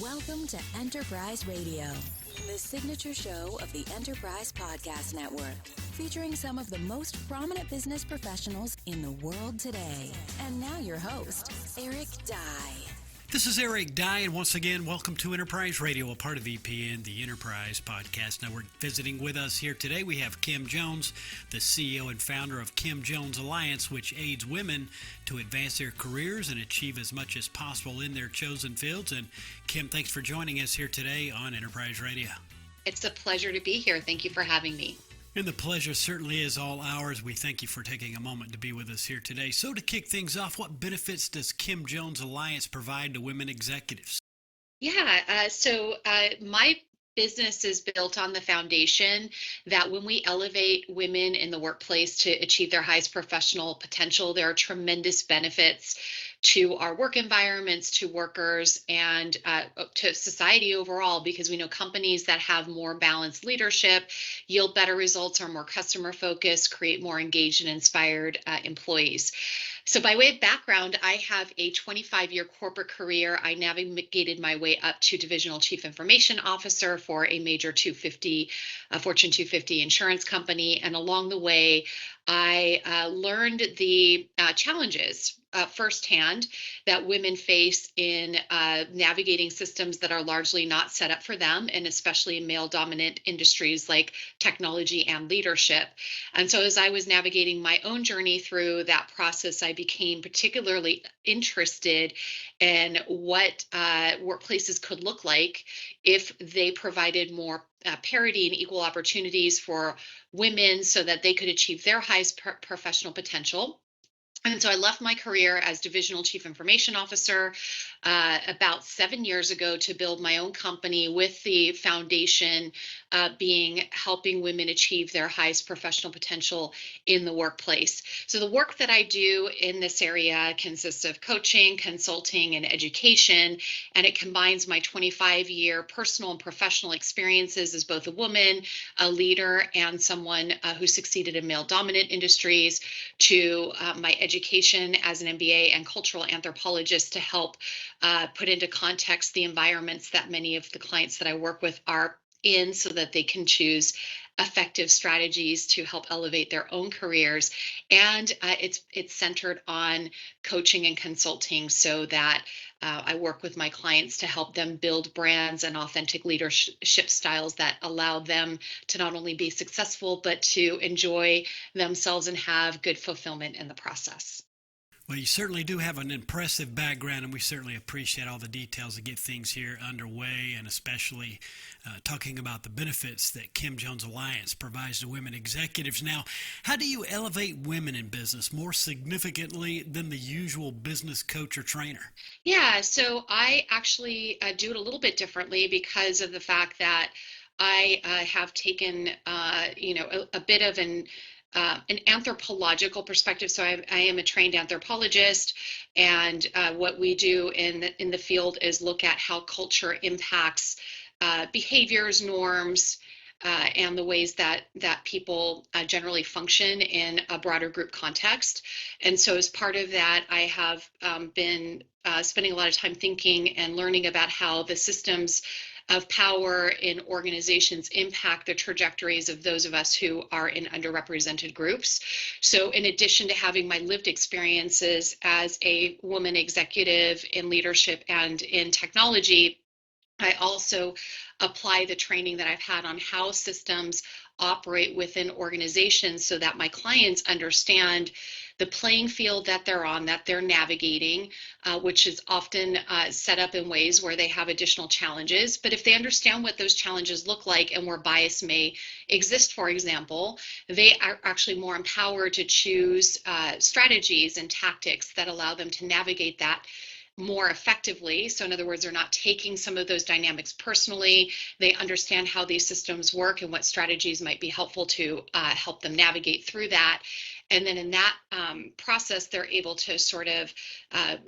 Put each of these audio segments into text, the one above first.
Welcome to Enterprise Radio, the signature show of the Enterprise Podcast Network, featuring some of the most prominent business professionals in the world today. And now your host, Eric Dye. This is Eric Dye, and once again, welcome to Enterprise Radio, a part of EPN, the Enterprise Podcast Network. Visiting with us here today, we have Kim Jones, the CEO and founder of Kim Jones Alliance, which aids women to advance their careers and achieve as much as possible in their chosen fields. And Kim, thanks for joining us here today on Enterprise Radio. It's a pleasure to be here. Thank you for having me. And the pleasure certainly is all ours. We thank you for taking a moment to be with us here today. So to kick things off, what benefits does Kim Jones Alliance provide to women executives? So my business is built on the foundation that when we elevate women in the workplace to achieve their highest professional potential, there are tremendous benefits to our work environments, to workers, and to society overall, because we know companies that have more balanced leadership yield better results, are more customer focused, create more engaged and inspired employees. So by way of background, I have a 25-year corporate career. I navigated my way up to Divisional Chief Information Officer for a major Fortune 250 insurance company. And along the way, I learned the challenges firsthand that women face in navigating systems that are largely not set up for them, and especially in male-dominant industries like technology and leadership. And so as I was navigating my own journey through that process, I became particularly interested in what workplaces could look like if they provided more parity and equal opportunities for women so that they could achieve their highest professional potential. And so I left my career as Divisional Chief Information Officer about 7 years ago to build my own company, with the foundation being helping women achieve their highest professional potential in the workplace. So the work that I do in this area consists of coaching, consulting, and education, and it combines my 25-year personal and professional experiences as both a woman, a leader, and someone who succeeded in male-dominant industries, to my education as an MBA and cultural anthropologist to help put into context the environments that many of the clients that I work with are in, so that they can choose effective strategies to help elevate their own careers. And it's centered on coaching and consulting, so that I work with my clients to help them build brands and authentic leadership styles that allow them to not only be successful, but to enjoy themselves and have good fulfillment in the process. Well, you certainly do have an impressive background, and we certainly appreciate all the details to get things here underway, and especially talking about the benefits that Kim Jones Alliance provides to women executives. Now, how do you elevate women in business more significantly than the usual business coach or trainer? So I actually do it a little bit differently because of the fact that I have taken, a bit of an anthropological perspective. So I am a trained anthropologist, and what we do in the field is look at how culture impacts behaviors, norms, and the ways that people generally function in a broader group context. And so as part of that, I have been spending a lot of time thinking and learning about how the systems of power in organizations impact the trajectories of those of us who are in underrepresented groups. So in addition to having my lived experiences as a woman executive in leadership and in technology, I also apply the training that I've had on how systems operate within organizations, so that my clients understand the playing field that they're on, that they're navigating, which is often set up in ways where they have additional challenges. But if they understand what those challenges look like and where bias may exist, for example, they are actually more empowered to choose strategies and tactics that allow them to navigate that more effectively. So in other words, they're not taking some of those dynamics personally. They understand how these systems work and what strategies might be helpful to help them navigate through that. And then in that process, they're able to sort of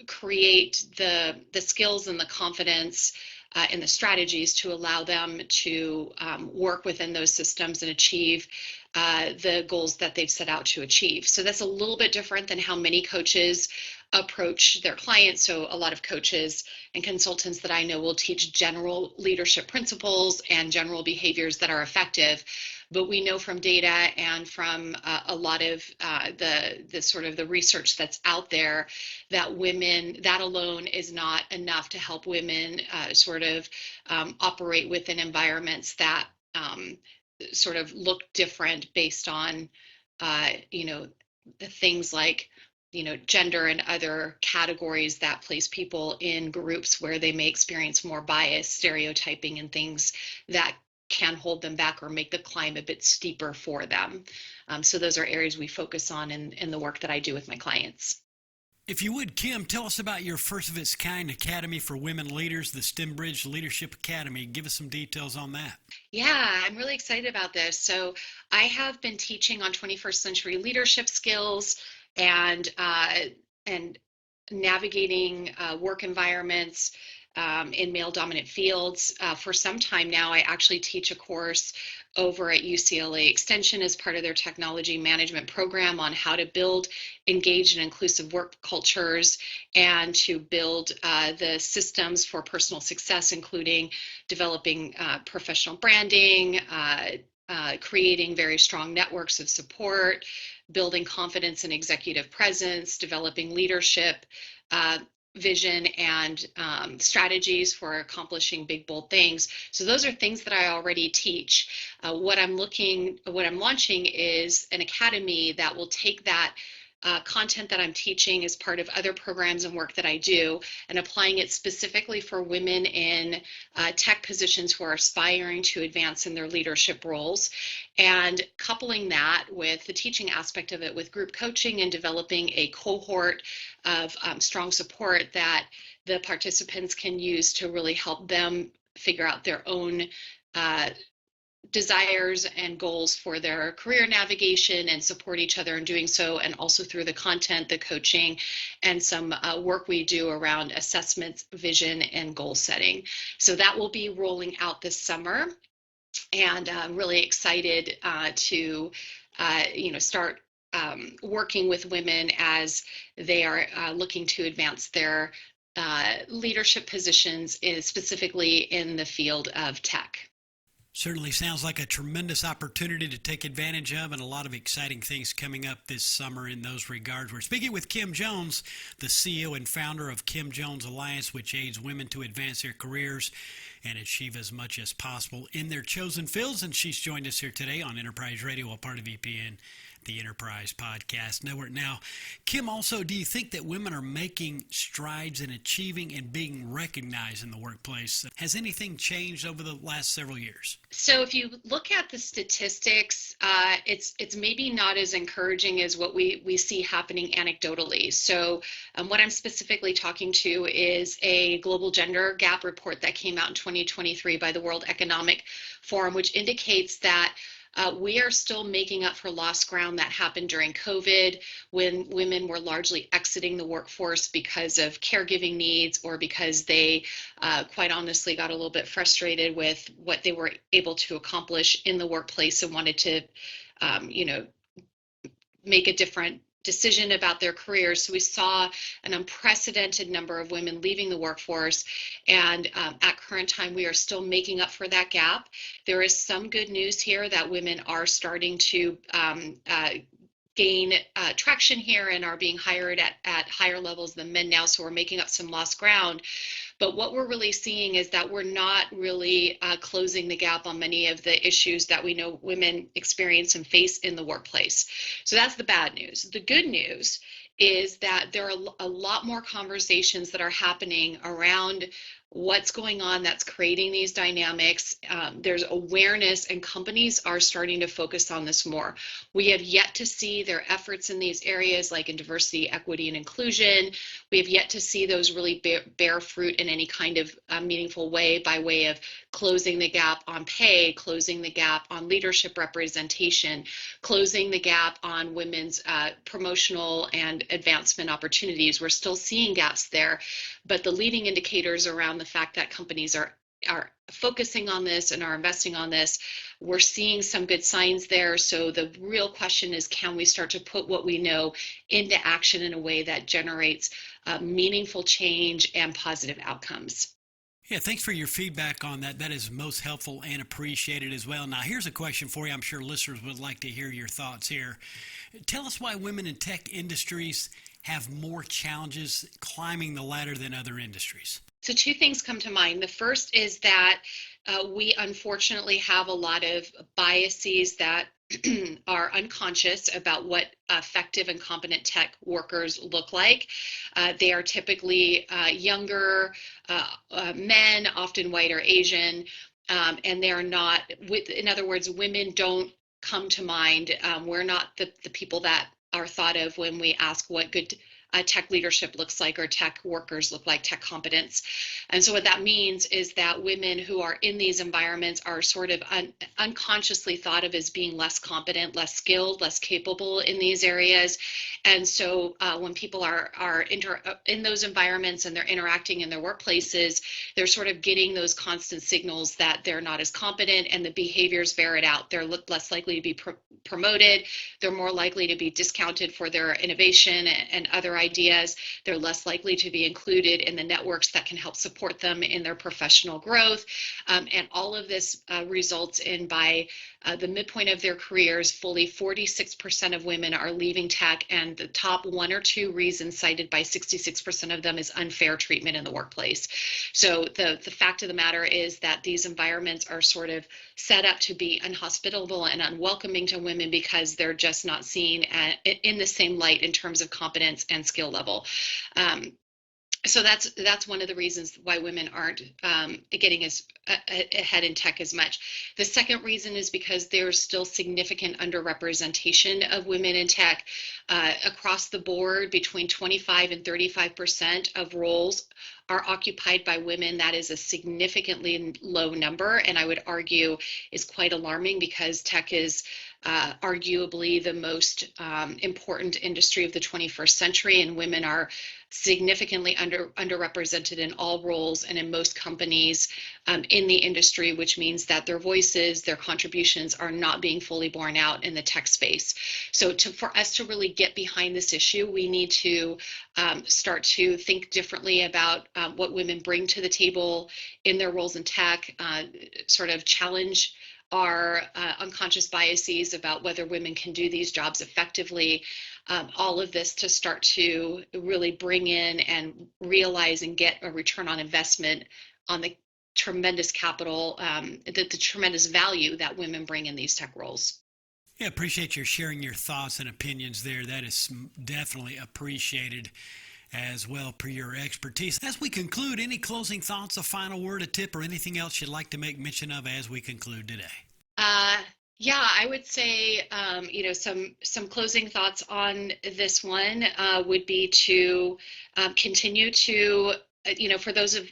create the skills and the confidence and the strategies to allow them to work within those systems and achieve the goals that they've set out to achieve. So that's a little bit different than how many coaches approach their clients. So a lot of coaches and consultants that I know will teach general leadership principles and general behaviors that are effective. But we know from data and from a lot of the sort of the research that's out there that women, that alone is not enough to help women operate within environments that sort of look different based on, the things like, gender and other categories that place people in groups where they may experience more bias, stereotyping, and things that can hold them back or make the climb a bit steeper for them. So those are areas we focus on in the work that I do with my clients. If you would, Kim, tell us about your first of its kind academy for women leaders, the Stembridge Leadership Academy. Give us some details on that. Yeah, I'm really excited about this. So I have been teaching on 21st century leadership skills and navigating work environments in male dominant fields for some time now. I actually teach a course over at UCLA Extension as part of their technology management program on how to build engaged and inclusive work cultures and to build the systems for personal success, including developing professional branding, creating very strong networks of support, building confidence and executive presence, developing leadership vision and strategies for accomplishing big, bold things. So those are things that I already teach. What I'm launching is an academy that will take that content that I'm teaching as part of other programs and work that I do and applying it specifically for women in tech positions who are aspiring to advance in their leadership roles, and coupling that with the teaching aspect of it with group coaching and developing a cohort of strong support that the participants can use to really help them figure out their own desires and goals for their career navigation and support each other in doing so, and also through the content, the coaching, and some work we do around assessments, vision, and goal setting. So that will be rolling out this summer, and I'm really excited to start working with women as they are looking to advance their leadership positions, specifically in the field of tech. Certainly sounds like a tremendous opportunity to take advantage of, and a lot of exciting things coming up this summer in those regards. We're speaking with Kim Jones, the CEO and founder of Kim Jones Alliance, which aids women to advance their careers and achieve as much as possible in their chosen fields. And she's joined us here today on Enterprise Radio, a part of VPN, the Enterprise Podcast Network. Now, Kim, also, do you think that women are making strides in achieving and being recognized in the workplace? Has anything changed over the last several years? So if you look at the statistics, it's maybe not as encouraging as what we see happening anecdotally. So what I'm specifically talking to is a global gender gap report that came out in 2023 by the World Economic Forum, which indicates that we are still making up for lost ground that happened during COVID, when women were largely exiting the workforce because of caregiving needs or because they quite honestly got a little bit frustrated with what they were able to accomplish in the workplace and wanted to make a different decision about their careers. So we saw an unprecedented number of women leaving the workforce, and at current time we are still making up for that gap. There is some good news here that women are starting to gain traction here and are being hired at higher levels than men now, so we're making up some lost ground. But what we're really seeing is that we're not really closing the gap on many of the issues that we know women experience and face in the workplace. So that's the bad news. The good news is that there are a lot more conversations that are happening around what's going on that's creating these dynamics. There's awareness, and companies are starting to focus on this more. We have yet to see their efforts in these areas, like in diversity, equity, and inclusion. We have yet to see those really bear fruit in any kind of meaningful way, by way of closing the gap on pay, closing the gap on leadership representation, closing the gap on women's promotional and advancement opportunities. We're still seeing gaps there, but the leading indicators around the fact that companies are are focusing on this and are investing on this. We're seeing some good signs there. So the real question is, can we start to put what we know into action in a way that generates meaningful change and positive outcomes? Yeah, thanks for your feedback on that. That is most helpful and appreciated as well. Now, here's a question for you. I'm sure listeners would like to hear your thoughts here. Tell us why women in tech industries have more challenges climbing the ladder than other industries. So two things come to mind. The first is that we unfortunately have a lot of biases that are unconscious about what effective and competent tech workers look like. They are typically younger men, often white or Asian, and they are not, in other words, women don't come to mind. We're not the people that are thought of when we ask what good tech leadership looks like, or tech workers look like, tech competence. And so what that means is that women who are in these environments are sort of unconsciously thought of as being less competent, less skilled, less capable in these areas. And so when people are in those environments and they're interacting in their workplaces, they're sort of getting those constant signals that they're not as competent, and the behaviors bear it out. They're less likely to be promoted. They're more likely to be discounted for their innovation and other ideas. They're less likely to be included in the networks that can help support them in their professional growth. And all of this results in, by the midpoint of their careers, fully 46% of women are leaving tech, and the top one or two reasons cited by 66% of them is unfair treatment in the workplace. So the fact of the matter is that these environments are sort of set up to be unhospitable and unwelcoming to women because they're just not seen in the same light in terms of competence and skill level. So that's one of the reasons why women aren't getting as ahead in tech as much. The second reason is because there's still significant underrepresentation of women in tech. Across the board, between 25 and 35% of roles are occupied by women. That is a significantly low number, and I would argue is quite alarming, because tech is arguably the most important industry of the 21st century, and women are significantly underrepresented in all roles and in most companies in the industry, which means that their voices, their contributions are not being fully borne out in the tech space. So for us to really get behind this issue, we need to start to think differently about what women bring to the table in their roles in tech, sort of challenge our unconscious biases about whether women can do these jobs effectively. All of this to start to really bring in and realize and get a return on investment on the tremendous capital, the tremendous value that women bring in these tech roles. Yeah, appreciate your sharing your thoughts and opinions there. That is definitely appreciated as well per your expertise. As we conclude, any closing thoughts, a final word, a tip, or anything else you'd like to make mention of as we conclude today? Yeah, I would say, some closing thoughts on this one would be to continue to, for those of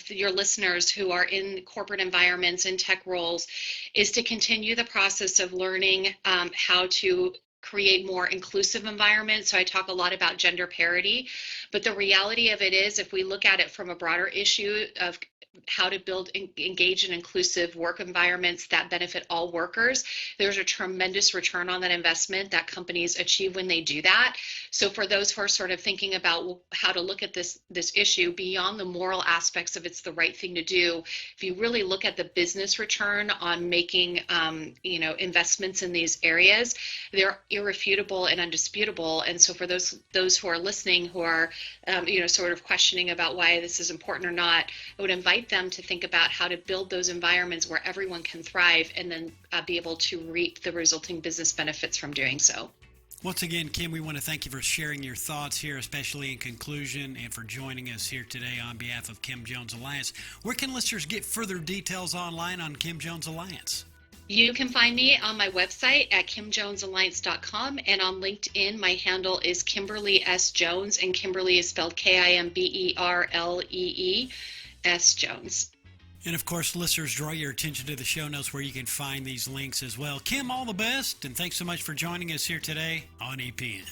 your listeners who are in corporate environments, in tech roles, is to continue the process of learning how to create more inclusive environments. So I talk a lot about gender parity, but the reality of it is, if we look at it from a broader issue of how to build engaged and inclusive work environments that benefit all workers, there's a tremendous return on that investment that companies achieve when they do that. So for those who are sort of thinking about how to look at this issue beyond the moral aspects of it's the right thing to do, if you really look at the business return on making investments in these areas, they're irrefutable and undisputable. And so for those who are listening, who are sort of questioning about why this is important or not, I would invite them to think about how to build those environments where everyone can thrive, and then be able to reap the resulting business benefits from doing so. Once again, Kim, we want to thank you for sharing your thoughts here, especially in conclusion, and for joining us here today on behalf of Kim Jones Alliance. Where can listeners get further details online on Kim Jones Alliance? You can find me on my website at kimjonesalliance.com, and on LinkedIn, my handle is Kimberly S. Jones, and Kimberly is spelled Kimberlee S. Jones. And of course, listeners, draw your attention to the show notes where you can find these links as well. Kim, all the best, and thanks so much for joining us here today on EPN.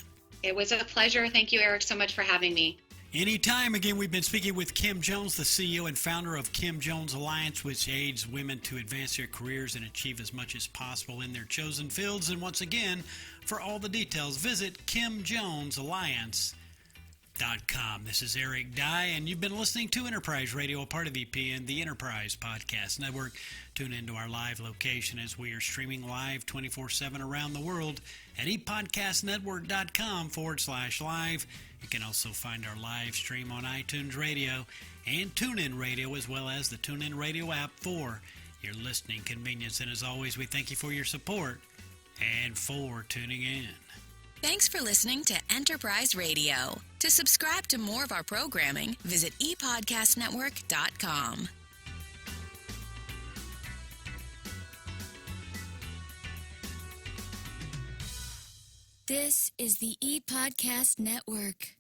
It was a pleasure. Thank you, Eric, so much for having me. Anytime. Again, we've been speaking with Kim Jones, the CEO and founder of Kim Jones Alliance, which aids women to advance their careers and achieve as much as possible in their chosen fields. And once again, for all the details, visit KimJonesAlliance.com. This is Eric Dye, and you've been listening to Enterprise Radio, a part of EPN, the Enterprise Podcast Network. Tune into our live location as we are streaming live 24/7 around the world at epodcastnetwork.com/live. You can also find our live stream on iTunes Radio and TuneIn Radio, as well as the TuneIn Radio app for your listening convenience. And as always, we thank you for your support and for tuning in. Thanks for listening to Enterprise Radio. To subscribe to more of our programming, visit epodcastnetwork.com. This is the ePodcast Network.